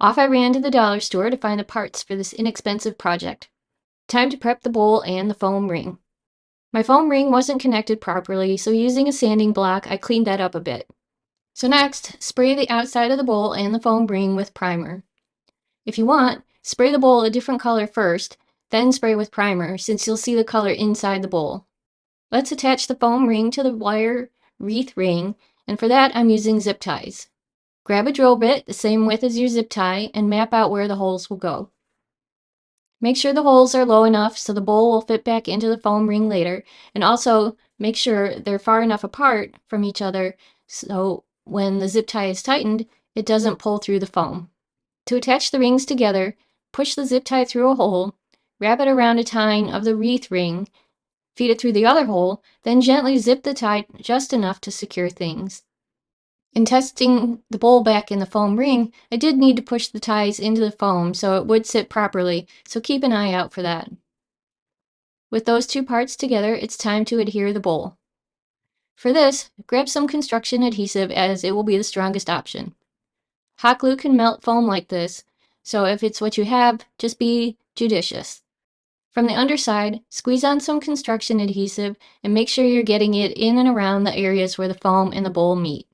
Off I ran to the dollar store to find the parts for this inexpensive project. Time to prep the bowl and the foam ring. My foam ring wasn't connected properly, so using a sanding block, I cleaned that up a bit. So next, spray the outside of the bowl and the foam ring with primer. If you want, spray the bowl a different color first, then spray with primer, since you'll see the color inside the bowl. Let's attach the foam ring to the wire wreath ring, and for that I'm using zip ties. Grab a drill bit the same width as your zip tie and map out where the holes will go. Make sure the holes are low enough so the bowl will fit back into the foam ring later, and also make sure they're far enough apart from each other so when the zip tie is tightened, it doesn't pull through the foam. To attach the rings together, push the zip tie through a hole, wrap it around a tine of the wreath ring, feed it through the other hole, then gently zip the tie just enough to secure things. In testing the bowl back in the foam ring, I did need to push the ties into the foam so it would sit properly, so keep an eye out for that. With those two parts together, it's time to adhere the bowl. For this, grab some construction adhesive as it will be the strongest option. Hot glue can melt foam like this, so if it's what you have, just be judicious. From the underside, squeeze on some construction adhesive and make sure you're getting it in and around the areas where the foam and the bowl meet.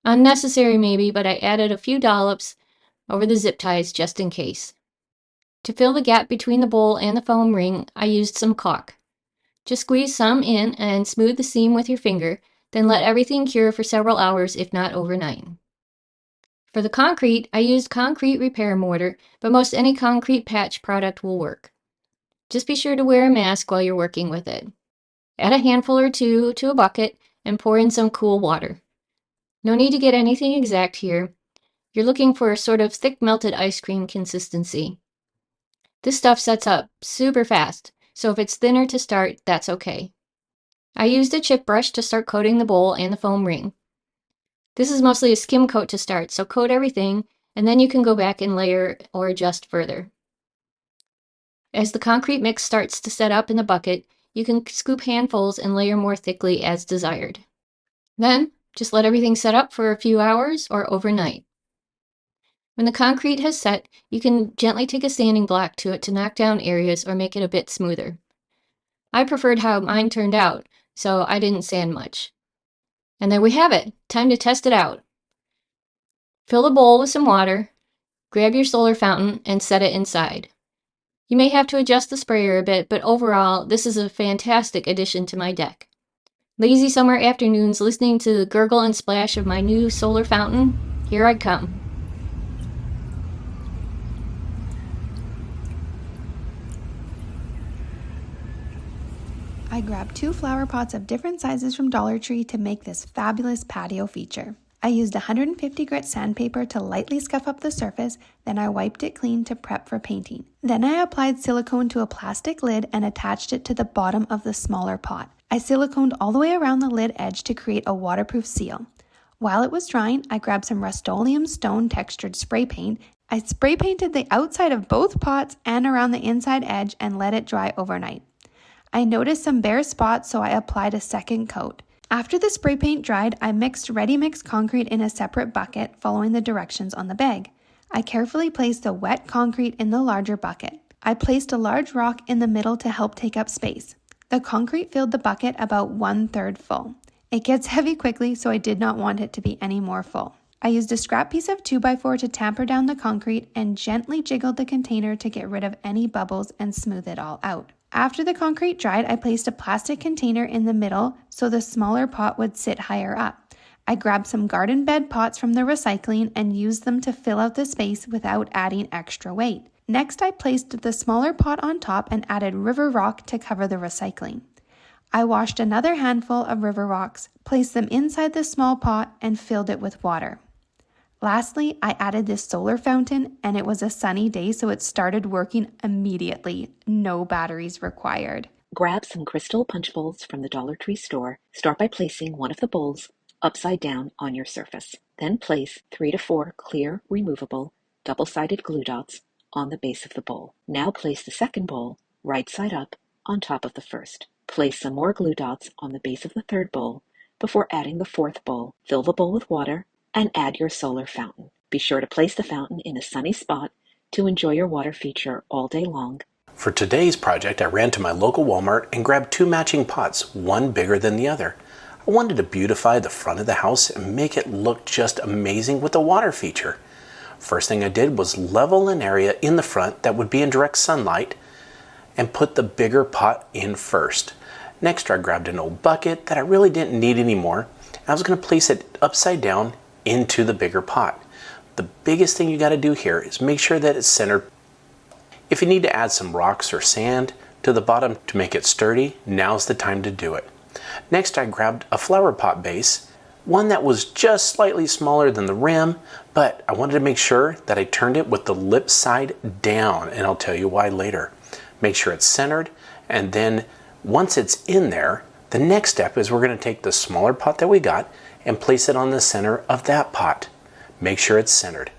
Unnecessary maybe, but I added a few dollops over the zip ties just in case. To fill the gap between the bowl and the foam ring, I used some caulk. Just squeeze some in and smooth the seam with your finger, then let everything cure for several hours if not overnight. For the concrete, I used concrete repair mortar, but most any concrete patch product will work. Just be sure to wear a mask while you're working with it. Add a handful or two to a bucket and pour in some cool water. No need to get anything exact here. You're looking for a sort of thick melted ice cream consistency. This stuff sets up super fast, so if it's thinner to start, that's okay. I used a chip brush to start coating the bowl and the foam ring. This is mostly a skim coat to start, so coat everything, and then you can go back and layer or adjust further. As the concrete mix starts to set up in the bucket, you can scoop handfuls and layer more thickly as desired. Then, just let everything set up for a few hours or overnight. When the concrete has set, you can gently take a sanding block to it to knock down areas or make it a bit smoother. I preferred how mine turned out, so I didn't sand much. And there we have it. Time to test it out. Fill the bowl with some water, grab your solar fountain, and set it inside. You may have to adjust the sprayer a bit, but overall, this is a fantastic addition to my deck. Lazy summer afternoons listening to the gurgle and splash of my new solar fountain, here I come. I grabbed 2 flower pots of different sizes from Dollar Tree to make this fabulous patio feature. I used 150 grit sandpaper to lightly scuff up the surface, then I wiped it clean to prep for painting. Then I applied silicone to a plastic lid and attached it to the bottom of the smaller pot. I siliconed all the way around the lid edge to create a waterproof seal. While it was drying, I grabbed some Rust-Oleum stone textured spray paint. I spray painted the outside of both pots and around the inside edge and let it dry overnight. I noticed some bare spots, so I applied a second coat. After the spray paint dried, I mixed ready-mix concrete in a separate bucket, following the directions on the bag. I carefully placed the wet concrete in the larger bucket. I placed a large rock in the middle to help take up space. The concrete filled the bucket about 1/3 full. It gets heavy quickly, so I did not want it to be any more full. I used a scrap piece of 2x4 to tamper down the concrete and gently jiggled the container to get rid of any bubbles and smooth it all out. After the concrete dried, I placed a plastic container in the middle so the smaller pot would sit higher up. I grabbed some garden bed pots from the recycling and used them to fill out the space without adding extra weight. Next, I placed the smaller pot on top and added river rock to cover the recycling. I washed another handful of river rocks, placed them inside the small pot, and filled it with water. Lastly, I added this solar fountain, and it was a sunny day, so it started working immediately. No batteries required. Grab some crystal punch bowls from the Dollar Tree store. Start by placing one of the bowls upside down on your surface. Then place 3 to 4 clear, removable, double-sided glue dots on the base of the bowl. Now place the second bowl right side up on top of the first. Place some more glue dots on the base of the third bowl before adding the fourth bowl. Fill the bowl with water and add your solar fountain. Be sure to place the fountain in a sunny spot to enjoy your water feature all day long. For today's project, I ran to my local Walmart and grabbed 2 matching pots, one bigger than the other. I wanted to beautify the front of the house and make it look just amazing with the water feature. First thing I did was level an area in the front that would be in direct sunlight and put the bigger pot in first. Next, I grabbed an old bucket that I really didn't need anymore. I was going to place it upside down into the bigger pot. The biggest thing you got to do here is make sure that it's centered. If you need to add some rocks or sand to the bottom to make it sturdy, now's the time to do it. Next, I grabbed a flower pot base, one that was just slightly smaller than the rim, but I wanted to make sure that I turned it with the lip side down, and I'll tell you why later. Make sure it's centered, and then once it's in there, the next step is we're going to take the smaller pot that we got and place it on the center of that pot. Make sure it's centered.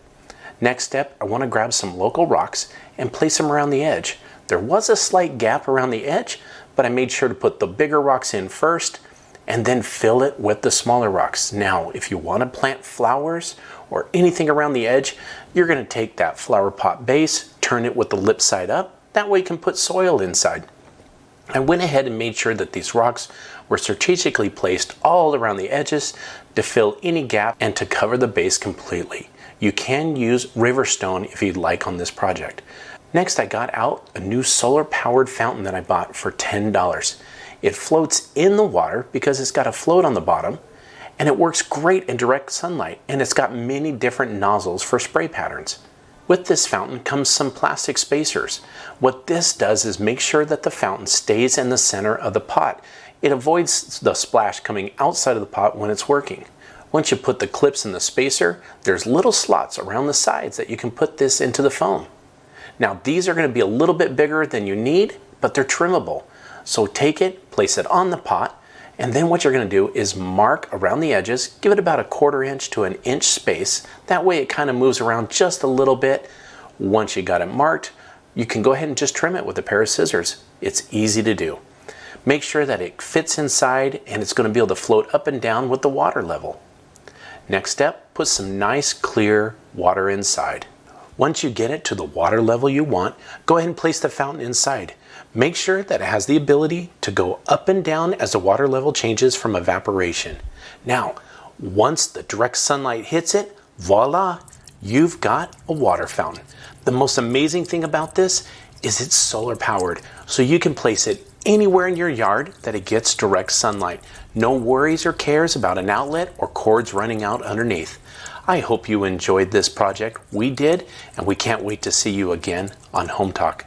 Next step, I want to grab some local rocks and place them around the edge. There was a slight gap around the edge, but I made sure to put the bigger rocks in first and then fill it with the smaller rocks. Now, if you want to plant flowers or anything around the edge, you're going to take that flower pot base, turn it with the lip side up. That way you can put soil inside. I went ahead and made sure that these rocks were strategically placed all around the edges to fill any gap and to cover the base completely. You can use river stone if you'd like on this project. Next, I got out a new solar powered fountain that I bought for $10. It floats in the water because it's got a float on the bottom, and it works great in direct sunlight, and it's got many different nozzles for spray patterns. With this fountain comes some plastic spacers. What this does is make sure that the fountain stays in the center of the pot. It avoids the splash coming outside of the pot when it's working. Once you put the clips in the spacer, there's little slots around the sides that you can put this into the foam. Now, these are going to be a little bit bigger than you need, but they're trimmable. So take it, place it on the pot, and then what you're going to do is mark around the edges, give it about a 1/4 inch to an inch space. That way it kind of moves around just a little bit. Once you got it marked, you can go ahead and just trim it with a pair of scissors. It's easy to do. Make sure that it fits inside and it's going to be able to float up and down with the water level. Next step, put some nice clear water inside. Once you get it to the water level you want, go ahead and place the fountain inside. Make sure that it has the ability to go up and down as the water level changes from evaporation. Now, once the direct sunlight hits it, voila, you've got a water fountain. The most amazing thing about this is it's solar powered, so you can place it anywhere in your yard that it gets direct sunlight. No worries or cares about an outlet or cords running out underneath. I hope you enjoyed this project. We did, and we can't wait to see you again on Home Talk.